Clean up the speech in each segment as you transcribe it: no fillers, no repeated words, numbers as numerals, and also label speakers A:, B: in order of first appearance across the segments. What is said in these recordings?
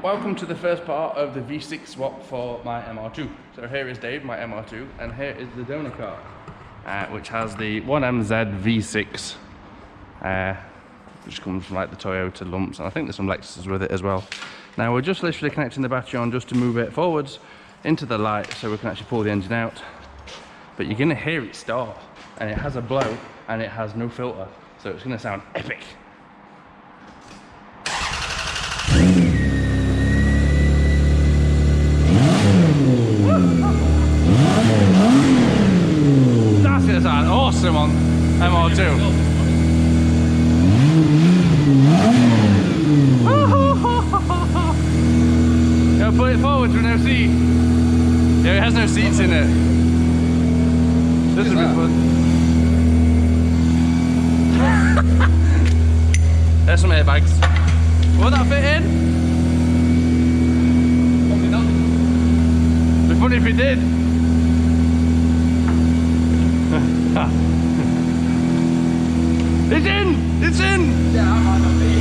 A: welcome to the first part of the V6 swap for my MR2. So here is Dave, my MR2, and here is the donor car, which has the 1MZ-FE, which comes from like the Toyota lumps, and I think there's some Lexuses with it as well. Now we're just literally connecting the battery on just to move it forwards into the light so we can actually pull the engine out. But you're gonna hear it start, and it has a blow, and it has no filter, so it's gonna sound epic. That's gonna sound awesome on MR2. Go put it forward with no seat. Yeah, it has no seats in it. This is a bit fun. There's some airbags. Will that fit in? Probably not. It'd be funny if it did. It's in! It's in!
B: Yeah, I might not be.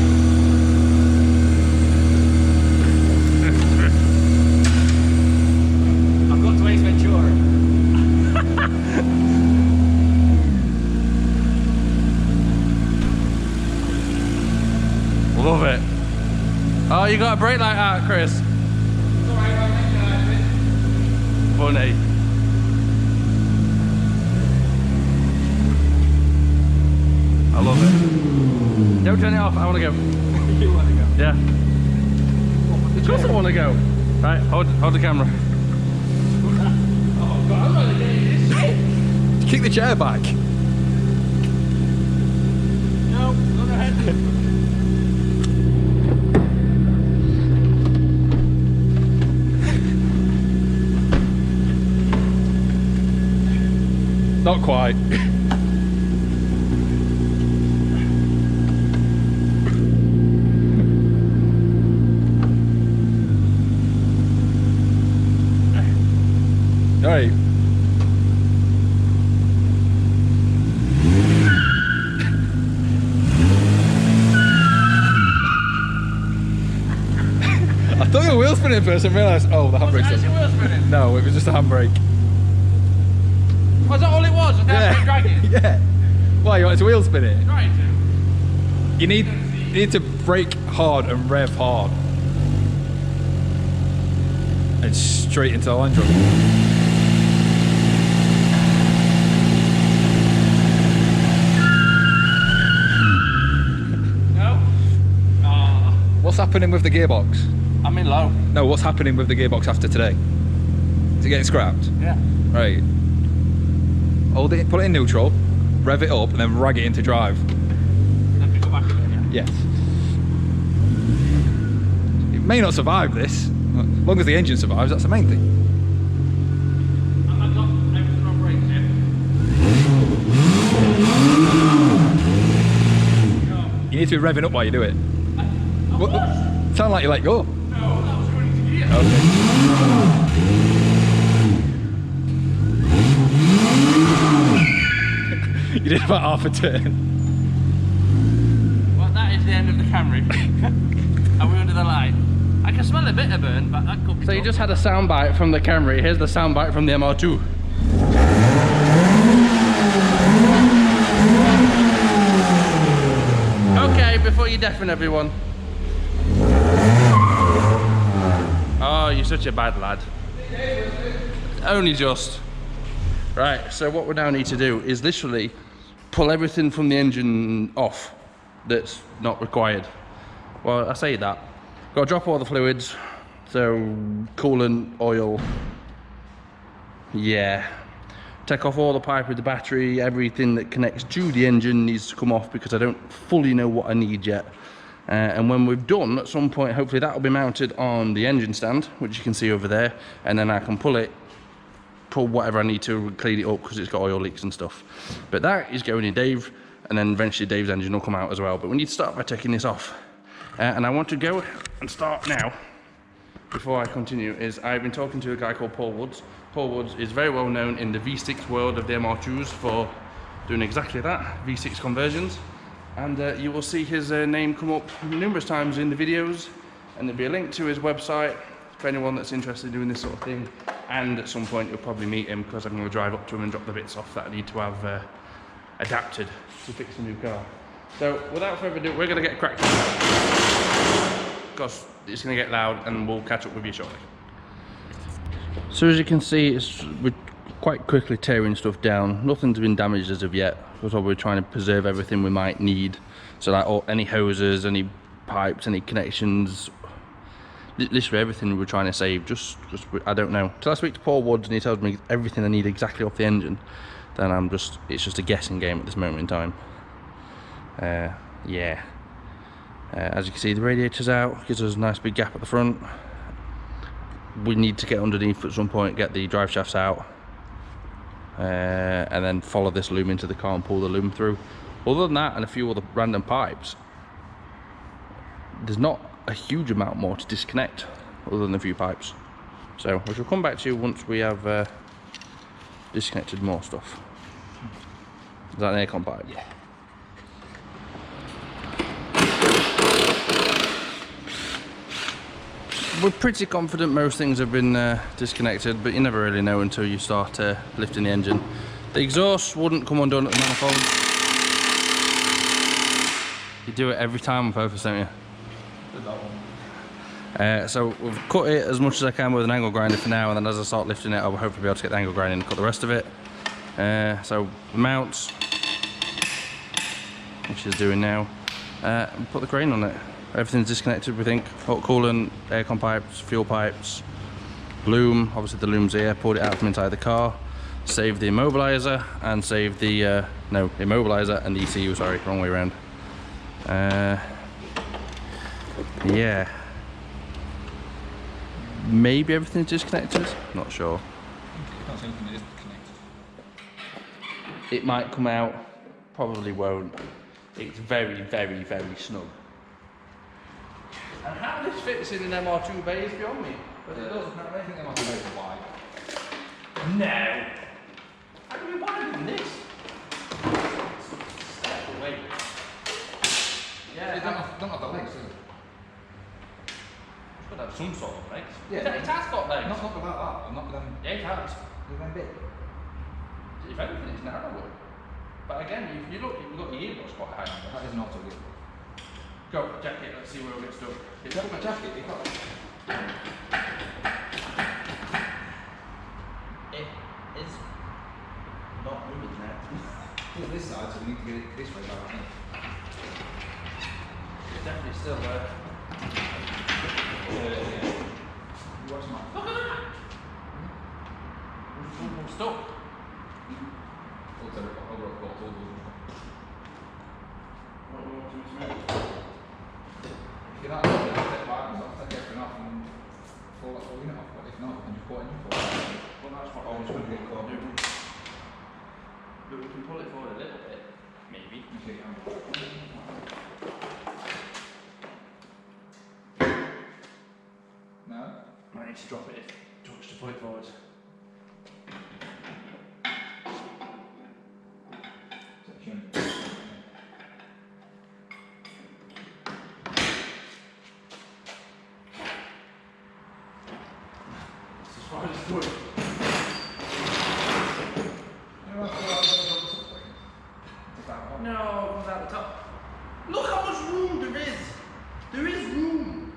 B: I've got to Ace Ventura.
A: Love it. Oh, you got a brake light out, Chris.
B: It's alright, I'll make it out of it.
A: Funny. I love it. Don't turn it off, I want to go.
B: You want to go?
A: Yeah. Of course I want to go. Right, hold the camera.
B: Oh God, I'm not getting this.
C: Kick the chair back.
B: No, go ahead.
C: Not quite. Alright. I thought you were wheel spinning first and realised, oh, the handbrake's
B: Was it
C: on.
B: actually wheel spinning?
C: No, it was just a handbrake.
B: Was that all it was? Was that dragging?
C: Yeah. Why, you want to wheel spin it?
B: Trying to.
C: You need to brake hard and rev hard. And straight into the line drop.
B: No? Oh.
C: What's happening with the gearbox?
A: I'm in low.
C: No, what's happening with the gearbox after today? Is it getting scrapped?
A: Yeah.
C: Right. Hold it, put it in neutral, rev it up, and then rag it into drive.
B: Let me go back again, yeah?
C: Yes. It may not survive this. As long as the engine survives, that's the main thing.
B: And I've got everything on brakes, yeah?
C: You need to be revving up while you do it.
B: I was.
C: Sound like you let go.
B: No, that was going into gear.
C: Okay. You did about half a turn.
A: Well, that is the end of the Camry. Are we under the light? I can smell a bit of burn, but that could be. So you just had a soundbite from the Camry. Here's the soundbite from the MR2. Okay, before you deafen everyone. Oh, you're such a bad lad. Only just. Right, so what we now need to do is literally pull everything from the engine off that's not required. Well, I say that. Got to drop all the fluids, so coolant, oil, yeah. Take off all the pipe with the battery, everything that connects to the engine needs to come off because I don't fully know what I need yet. And when we've done, at some point, hopefully that will be mounted on the engine stand, which you can see over there, and then I can pull whatever I need to clean it up because it's got oil leaks and stuff. But that is going in Dave, and then eventually Dave's engine will come out as well. But we need to start by taking this off. And I want to go and start now, before I continue, is I've been talking to a guy called Paul Woods. Paul Woods is very well known in the V6 world of the MR2s for doing exactly that, V6 conversions. And you will see his name come up numerous times in the videos and there'll be a link to his website for anyone that's interested in doing this sort of thing. And at some point you'll probably meet him, because I'm going to drive up to him and drop the bits off that I need to have adapted to fix a new car. So without further ado, we're going to get cracking, because it's going to get loud, and we'll catch up with you shortly. So as you can see, we're quite quickly tearing stuff down. Nothing's been damaged as of yet, because we're trying to preserve everything we might need. So like any hoses, any pipes, any connections, literally everything we're trying to save, just I don't know. Till I speak to Paul Woods and he tells me everything I need exactly off the engine, then it's just a guessing game at this moment in time. Yeah. As you can see, the radiator's out, gives us a nice big gap at the front. We need to get underneath at some point, get the drive shafts out, and then follow this loom into the car and pull the loom through. Other than that and a few other random pipes, there's not a huge amount more to disconnect other than a few pipes. So we shall come back to you once we have disconnected more stuff. Is that an aircon pipe?
C: Yeah.
A: We're pretty confident most things have been disconnected, but you never really know until you start lifting the engine. The exhaust wouldn't come undone at the manifold. You do it every time on purpose, don't you? So we've cut it as much as I can with an angle grinder for now, and then as I start lifting it, I'll hopefully be able to get the angle grinder and cut the rest of it. So the mounts, which is doing now, and put the crane on it. Everything's disconnected, we think. Hot coolant, aircon pipes, fuel pipes, loom, obviously the loom's here, pulled it out from inside the car, saved the immobilizer, and saved the, no, immobilizer and the ECU, sorry, wrong way around. Yeah. Maybe everything's disconnected, not sure. It might come out, probably won't. It's very, very, very snug. And how this fits in an MR2 bay is beyond me. But it does.
C: I think MR2 bay is wide.
A: No. How do we wider than this? Step away. Yeah.
C: They don't have the legs, do they?
A: It's got to have some sort of legs.
C: Yeah.
A: It has got legs.
C: Not without that. I'm not with them.
A: Yeah, it has.
C: They're very big.
A: If anything, it's narrower. But again, if you look, you've got your earbuds quite high.
C: That is an auto gear.
A: Go, jacket, let's see where we get stuck. It's
C: Is that my jacket? You got it?
A: It is not moving now.
C: It's this side, so we need to get it this way, I think.
A: It's definitely still there.
C: Yeah. You watch mine.
A: Look at that! I'm stuck.
C: I'll tell you what, I'll go for all those.
A: What do we want to smooth?
C: If you're not going to take backwards, I'll take everything off and pull that whole unit off, but if not, then just put it in for it.
A: Well, that's what I was going to get caught doing. But we can pull it forward a little bit, maybe.
C: You see, no?
A: Might need to drop it if touch to pull it forward.
C: Section.
A: As far as it's good. No, it comes out the top. Look how much room there is. There is room.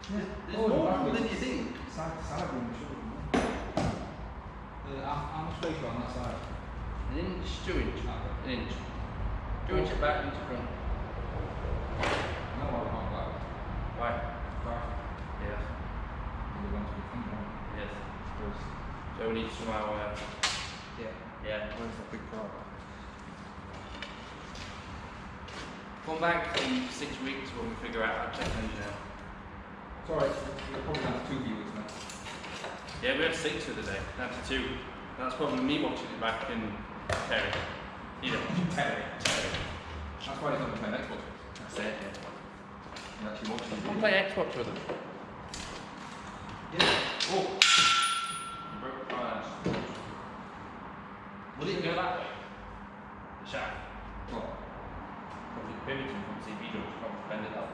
A: There's more room than you think.
C: Side to side room, sure. How much space on that side?
A: An inch, 2 inch. An inch. 2 inch at back, inch at front.
C: No, I don't like that.
A: Why?
C: Back.
A: Yes.
C: We want to be thinking.
A: Yes.
C: Because,
A: So we need to somehow.
C: yeah.
A: Yeah.
C: Where's the big problem?
A: Come back in 6 weeks when we figure out how to check the engine out.
C: Sorry, we're probably down to 2 viewers now.
A: Yeah, we had 6 the other day, down to 2. That's probably me watching it back in Terry. You know,
C: Terry.
A: Terry.
C: That's why he's not playing Xbox.
A: That's it, yeah.
C: He's actually watching
A: Come play Xbox with them.
C: Yeah.
A: Oh! You broke the fire. Will it go that way? The shaft?
C: What?
A: Probably pivoting from CB joint, probably bend it up.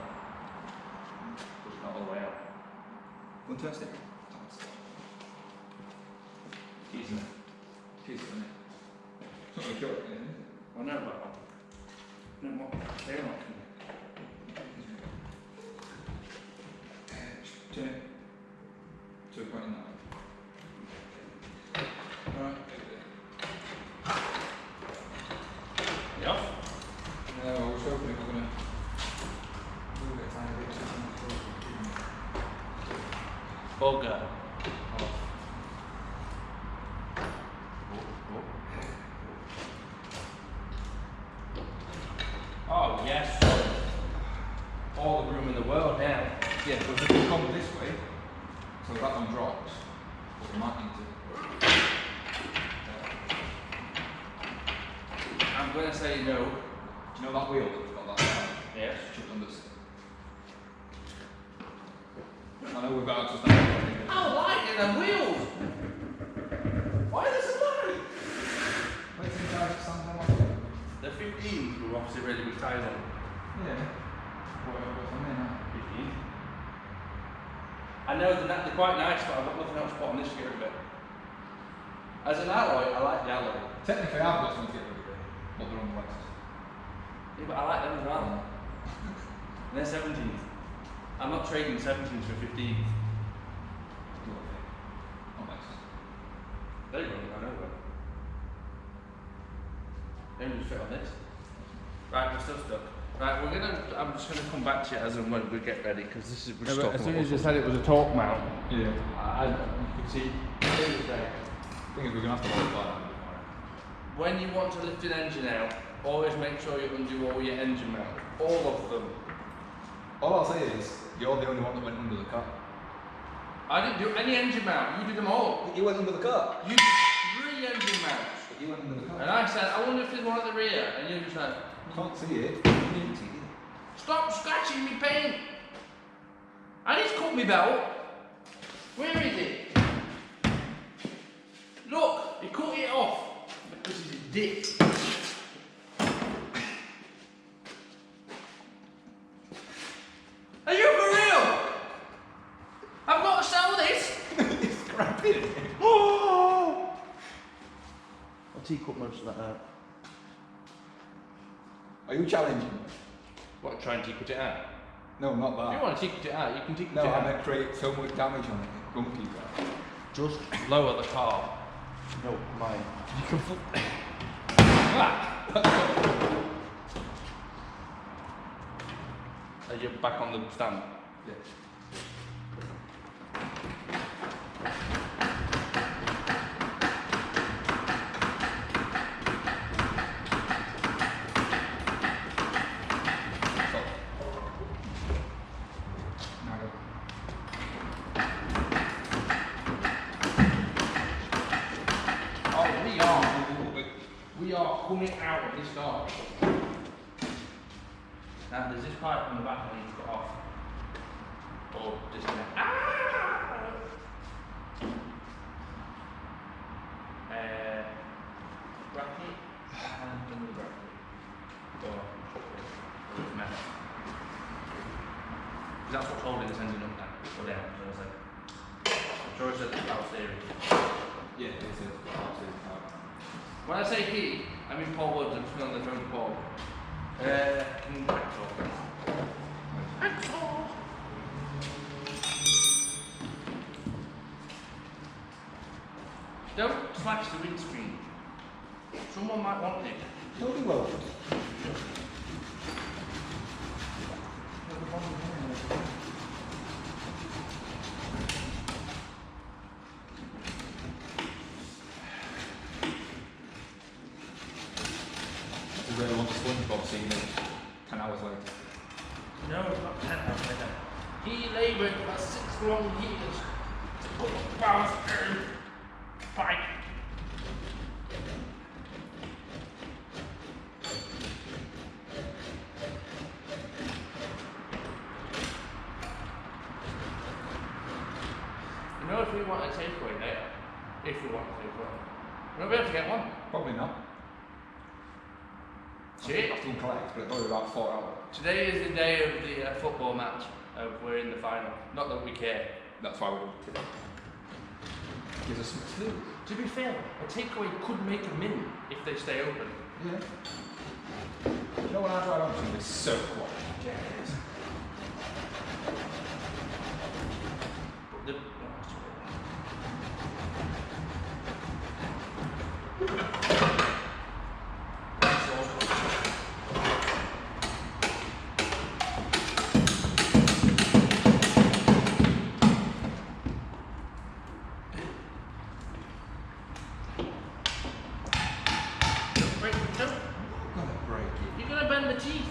A: Push it all the way up.
C: want to test it? Keys in it. Keys in it. It's not going to kill it, is it?
A: I know, but no more. They're not.
C: Turn it to a point in that. Alright.
A: Yeah.
C: No, I was hoping it was going to move it a tiny bit.
A: Bugger. Oh yes. All the room in the world now.
C: Yeah, but if you come this way, so that one drops, but we might need to.
A: I'm going to say no.
C: Do you know that wheel that's got that down?
A: Yes.
C: Chucked under. I know we've got access to that.
A: Oh, light in the wheels! Why are they so light?
C: Wait till you guys stand there like that.
A: The 15s were obviously ready with tyres on.
C: Yeah. Whatever, I'm in now.
A: 15s. I know they're quite nice, but I've got nothing else to put on this gear a bit. As an alloy, I like the alloy.
C: Technically, I've got something to get rid of it, but they're on the Lexus.
A: Yeah, but I like them as well. And they're 17s. I'm not trading 17s for 15s.
C: On Lexus.
A: They run, I know that. They only just fit on this. Right, we're still stuck. Right, I'm just gonna come back to you as and when we get ready, because this is, we're just talking
B: as soon
A: about
B: as you said it was a torque mount,
C: Yeah.
A: you can see, clearly there.
C: Thing is, we're going to have to modify that a bit more.
A: When you want to lift an engine out, always make sure you undo all your engine mounts. All of them.
C: All I'll say is, you're the only one that went under the car.
A: I didn't do any engine mount, you did them all.
C: You went under the car.
A: You did 3 engine mounts.
C: You went under the car.
A: And I said, I wonder if there's one at the rear. And you just like,
C: Can't see it. You didn't see it.
A: stop scratching me paint. I need to cut me belt. Where is it? Look, he cut it off. Because he's a dick. Are you for real? I've got to sell this.
C: It's crappy.
A: Oh! I'll tea-cut most of that out.
C: Are you challenging?
A: What, try and tea-cut it out?
C: No, not
A: If
C: that.
A: you want to tea-cut it out, you can tea-cut
C: No,
A: it
C: I
A: out.
C: meant create so much damage on it. Don't keep that.
A: Just lower the car. No, mine.
C: You can
A: Are you back on the stand?
C: Yeah.
A: We are coming out of this car. Now there's this pipe on the back I need to cut off. Or disconnect. Ah! Bracket and another bracket. Or it's metal. That's what's holding this engine up now. Or down, as I said. I'm sure I said the power steering.
C: Yeah, it is.
A: When I say he, I mean Paul Woods. I'm just on the phone to Paul. Axel. Don't smash the windscreen. Someone might want it.
C: Nobody will. I really want a SpongeBob scene 10 hours later.
A: No, it's not 10 hours later. He laboured for 6 long years to put the power steering pipe. You know, if we want a takeaway later, if we want a takeaway, we're not be able to get one.
C: Probably not.
A: Shit.
C: I'll still collect, but it'll probably about 4 hours.
A: Today is the day of the football match. We're in the final. Not that we care.
C: That's why we did it. Gives us some clues.
B: To be fair, a takeaway could make a min if they stay open.
C: Yeah. You know when I drive on something, it's so quiet.
B: Yeah, it is. But the, you're gonna bend the teeth.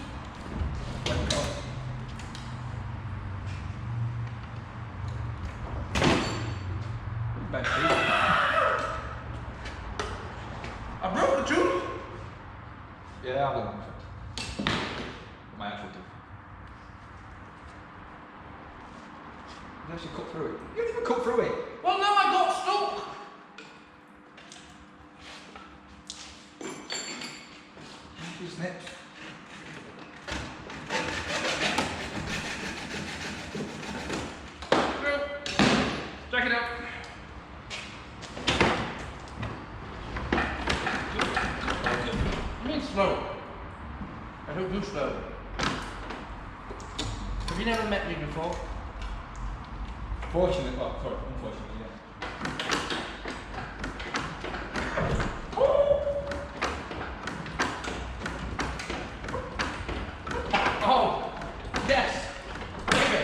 C: Bad teeth.
B: I broke the tooth.
C: Yeah, I'll do it. My actual teeth. You actually cut through it. You didn't even cut through it.
B: Well, no, I got stuck.
C: You snipped.
B: Check it out. I mean slow. I don't do slow. Have you never met me before?
C: Fortunately, well, sorry, unfortunately, yeah.
B: Oh, yes. Okay.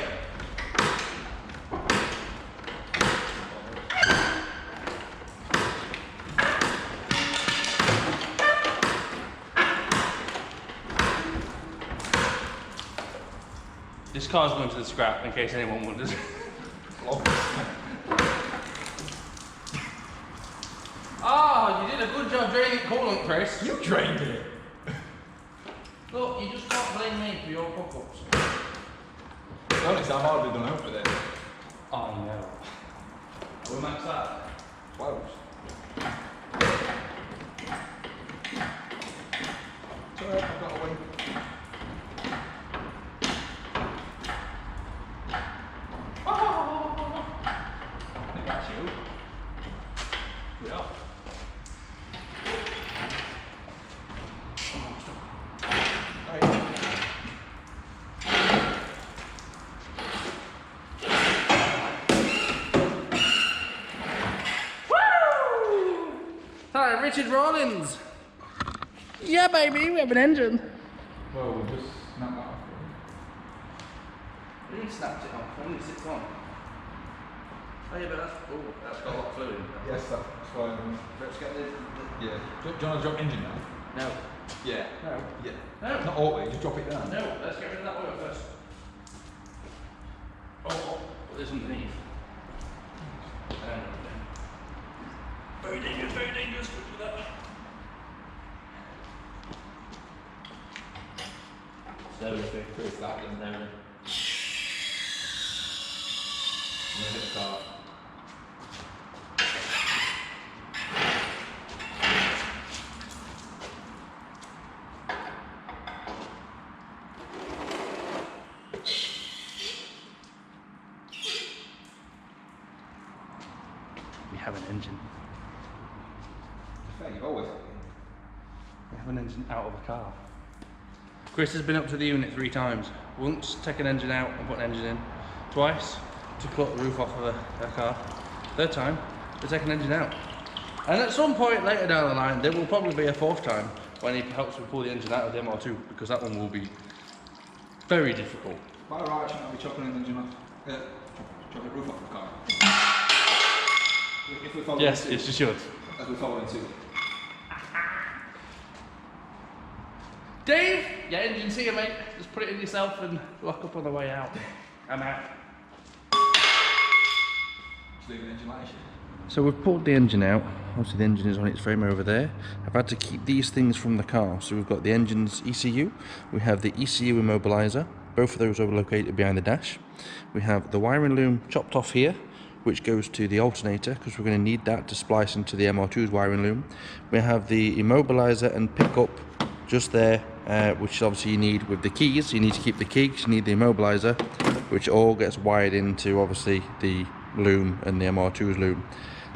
B: This car's going to the scrap in case anyone wonders. Ah, you did a good job draining coolant, Chris.
C: You drained it.
B: Look, you just can't blame me for your fuck-ups.
C: To be honest, I've hardly done out for this.
B: I know. We'll max that.
C: Close. Sorry, I've got a wing. I think that's you. Yeah.
B: Hi, Richard Rollins. Yeah, baby, we have an engine.
C: Well, we'll just snap that off.
B: We snapped it off, only 6 on. Oh yeah, but that's got a lot of fluid in it.
C: Yes, that's why I'm...
B: Let's get the
C: Yeah. Do you want to drop engine now?
B: No.
C: Yeah.
B: No.
C: Yeah.
B: No.
C: Not always, just drop it down.
B: No, let's get rid of that oil first. Oh, put this underneath. Very dangerous, very dangerous. Look at that. Slowly through.
C: Proof that then.
B: Slowly.
C: I'm gonna hit the car.
A: We have an engine.
C: Fair, you've always had it.
A: We have an engine out of a car. Chris has been up to the unit 3 times. Once, take an engine out and put an engine in. Twice, to cut the roof off of a car. 3rd time, to take an engine out. And at some point later down the line, there will probably be a 4th time when he helps me pull the engine out of the MR2, because that one will be very difficult.
C: By right, shouldn't I be chopping an engine off? Yeah, chopping the roof off the car. If we follow
A: Yes,
C: suit,
A: yes, you should.
C: as we follow in suit.
B: Dave, your engine's here, mate. Just put it in yourself and lock up on the way out. I'm out.
C: Just leave an engine like shit.
A: So we've pulled the engine out. Obviously the engine is on its frame over there. I've had to keep these things from the car. So we've got the engine's ECU. We have the ECU immobilizer. Both of those are located behind the dash. We have the wiring loom chopped off here, which goes to the alternator, because we're going to need that to splice into the MR2's wiring loom. We have the immobilizer and pickup just there, which obviously you need with the keys. You need to keep the key because you need the immobilizer. which all gets wired into obviously the loom and the MR2's loom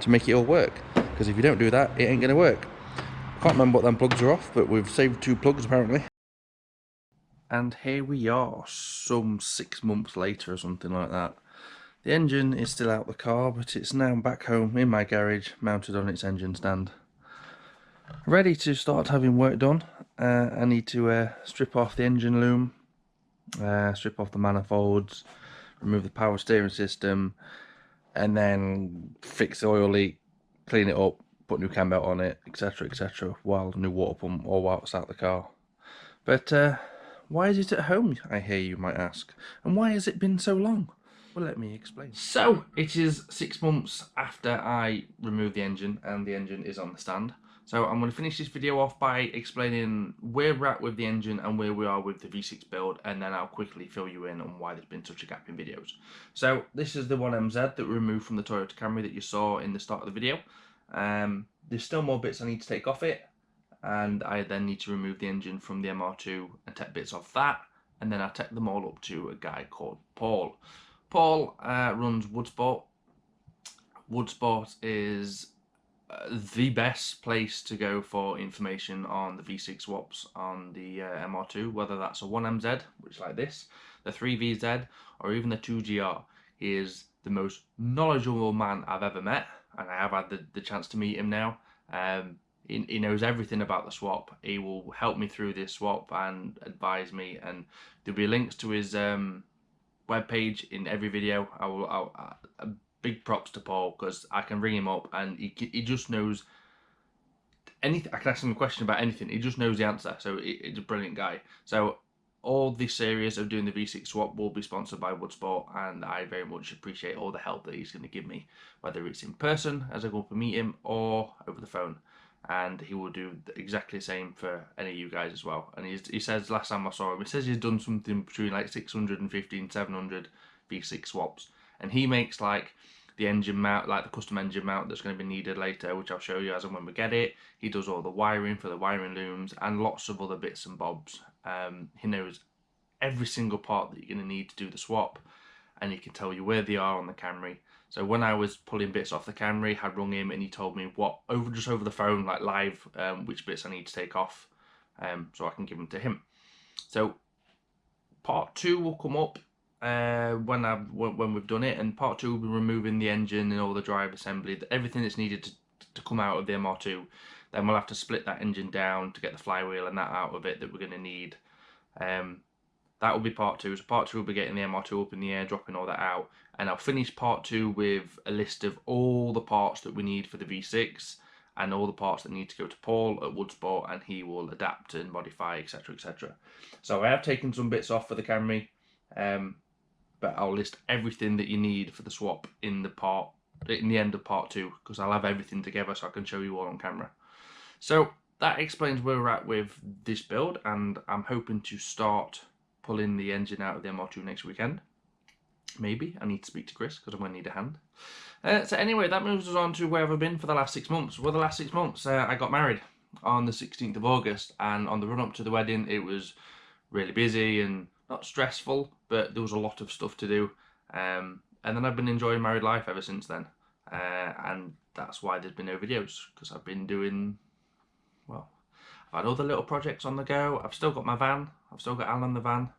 A: to make it all work. Because if you don't do that, it ain't going to work. I can't remember what them plugs are off, but we've saved 2 plugs apparently. And here we are, some 6 months later or something like that. The engine is still out the car, but it's now back home in my garage, mounted on its engine stand. Ready to start having work done. I need to strip off the engine loom, strip off the manifolds, remove the power steering system, and then fix the oil leak, clean it up, put new cam belt on it, etc, etc, while new water pump, all while it's out the car. But why is it at home, I hear you might ask, and why has it been so long? Well, let me explain. So, it is 6 months after I removed the engine, and the engine is on the stand. So I'm going to finish this video off by explaining where we're at with the engine and where we are with the V6 build, and then I'll quickly fill you in on why there's been such a gap in videos. So this is the 1MZ that we removed from the Toyota Camry that you saw in the start of the video. There's still more bits I need to take off it, and I then need to remove the engine from the MR2 and take bits off that, and then I'll take them all up to a guy called Paul. Paul runs Woodsport. Woodsport is the best place to go for information on the V6 swaps on the MR2, whether that's a 1MZ, which like this, the 3VZ, or even the 2GR. He is the most knowledgeable man I've ever met, and I have had the chance to meet him now. He knows everything about the swap. He will help me through this swap and advise me, and there'll be links to his webpage in every video. Big props to Paul, because I can ring him up and he just knows anything. I can ask him a question about anything, he just knows the answer. So he's a brilliant guy. So all this series of doing the V6 swap will be sponsored by Woodsport, and I very much appreciate all the help that he's going to give me, whether it's in person as I go up and meet him or over the phone. And he will do exactly the same for any of you guys as well. And he says, last time I saw him, he says he's done something between like 650 and 700 V6 swaps, and he makes like the engine mount, like the custom engine mount that's going to be needed later, which I'll show you as and when we get it. He does all the wiring for the wiring looms and lots of other bits and bobs. He knows every single part that you're going to need to do the swap, and he can tell you where they are on the Camry. So when I was pulling bits off the Camry, I rung him and he told me just over the phone, like live, which bits I need to take off, so I can give them to him. So part 2 will come up when we've done it, and part 2 will be removing the engine and all the drive assembly, everything that's needed to come out of the MR2. Then we'll have to split that engine down to get the flywheel and that out of it that we're going to need. That will be part 2. So part 2 will be getting the MR2 up in the air, dropping all that out, and I'll finish part 2 with a list of all the parts that we need for the V6 and all the parts that need to go to Paul at Woodsport, and he will adapt and modify, etc, etc. So I have taken some bits off for the Camry, but I'll list everything that you need for the swap in the end of part 2, because I'll have everything together so I can show you all on camera. So that explains where we're at with this build, and I'm hoping to start pulling the engine out of the MR2 next weekend. Maybe. I need to speak to Chris because I'm going to need a hand. So anyway, that moves us on to where I've been for the last 6 months. Well, the last 6 months, I got married on the 16th of August, and on the run up to the wedding, it was really busy and not stressful, but there was a lot of stuff to do. And then I've been enjoying married life ever since then. And that's why there's been no videos, because I've been doing, well, I've had other little projects on the go. I've still got my van. I've still got Alan the van.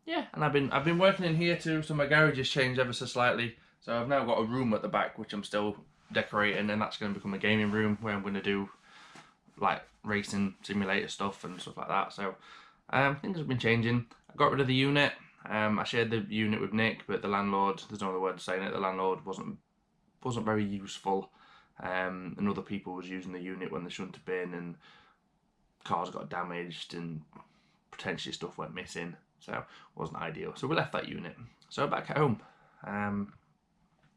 A: Yeah, and I've been working in here too, so my garage has changed ever so slightly. So I've now got a room at the back which I'm still decorating, and that's going to become a gaming room where I'm going to do like racing simulator stuff and stuff like that. So things have been changing. I got rid of the unit. I shared the unit with Nick, but the landlord, there's no other word saying it, the landlord wasn't very useful, and other people was using the unit when they shouldn't have been, and cars got damaged and potentially stuff went missing, so it wasn't ideal. So we left that unit. So back at home,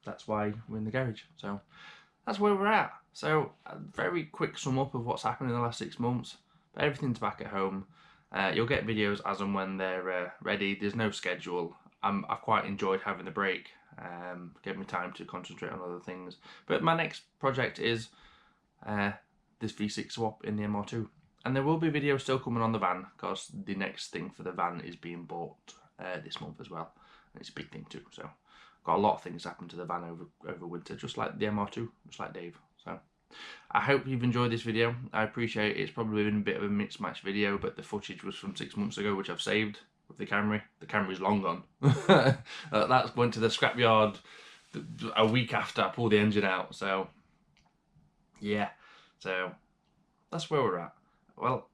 A: that's why we're in the garage. So that's where we're at. So a very quick sum up of what's happened in the last 6 months. But everything's back at home. You'll get videos as and when they're ready. There's no schedule. I've quite enjoyed having the break. Gave me time to concentrate on other things. But my next project is this V6 swap in the MR2. And there will be videos still coming on the van, because the next thing for the van is being bought this month as well. And it's a big thing too. So got a lot of things happen to the van over winter, just like the MR2, just like Dave. So I hope you've enjoyed this video. I appreciate it's probably been a bit of a mixed match video, but the footage was from 6 months ago, which I've saved with the Camry. The Camry's long gone. That went to the scrapyard a week after I pulled the engine out. So yeah, so that's where we're at. Well,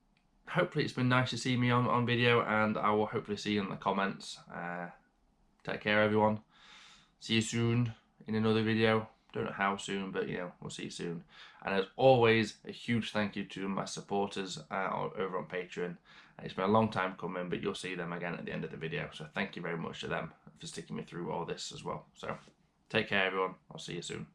A: hopefully it's been nice to see me on video, and I will hopefully see you in the comments. Take care, everyone. See you soon in another video. Don't know how soon, but you know, we'll see you soon. And as always, a huge thank you to my supporters over on Patreon. It's been a long time coming, but you'll see them again at the end of the video. So thank you very much to them for sticking me through all this as well. So take care, everyone. I'll see you soon.